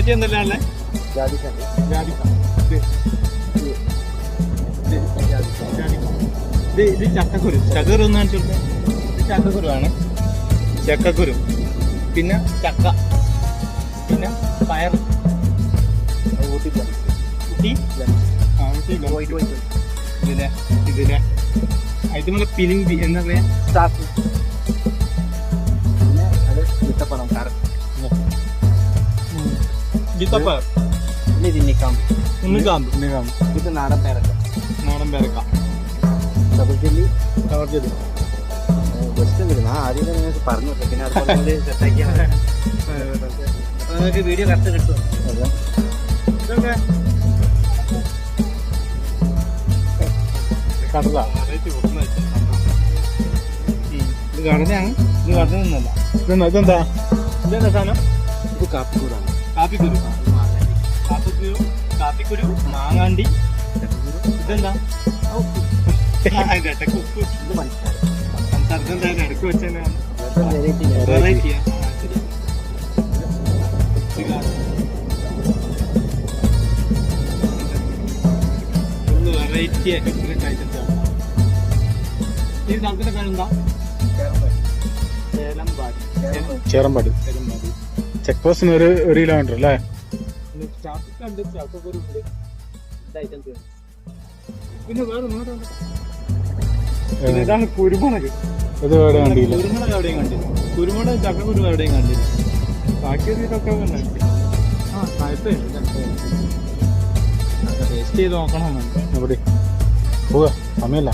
Variety എന്തെല്ലാം ഉള്ളത്? ജാതിക്ക. ഇത് ചക്കക്കുരു. ചക്കക്കുരു ഒന്ന് കാണിച്ചു കൊടുക്കാം. ഇത് ചക്കക്കുരുവാണ്. ചക്കക്കുരു, പിന്നെ ചക്ക, പിന്നെ പയർ, ഇതിലെ ഇതിനുള്ള പിലിംഗ് എന്താ പറയാ, ഉണ്ണിക്കാമ്പ്. ഇത് നാടൻ പേരക്ക. കളർ ചെല്ലി ആദ്യം നിങ്ങൾക്ക് പറഞ്ഞു, പിന്നെ അതുപോലെ സെറ്റാക്കിയാണ് നിങ്ങൾക്ക് വീഡിയോ കറക്റ്റ് കിട്ടും. കടല ഇത് കടലയാണ്. ഇത് കടലൊന്നുമല്ല. ഇതെന്താ സാധനം? ഇത് കാപ്പിക്കുരാണ്. കാപ്പിക്കുരു, മാങ്ങാണ്ടി. ഇതെന്താ? ഇടക്ക് വെച്ചാണ് വെറൈറ്റിയാ. വെറൈറ്റി ഡിഫറെന്റ് ഐറ്റംസ് ആണ്. ഈ സ്ഥലത്തിന്റെ പേരെന്താ? ചേറമ്പാടി. ചെക്ക് പോസ്റ്റിന് 1 കിലോമീറ്റർ അല്ലേ? പിന്നെ വേറെ ഇതാണ് കുരുമുളക്. ഇത് എവിടെ കണ്ടില്ല? കുരുമുളക് എവിടെയും കണ്ടില്ല. കുരുമുളക്, ചക്കക്കുരു എവിടെയും കണ്ടില്ല. ബാക്കി ഇതൊക്കെ ടേസ്റ്റ് ചെയ്ത് നോക്കണം. എവിടെ പോവാ? സമയമില്ല.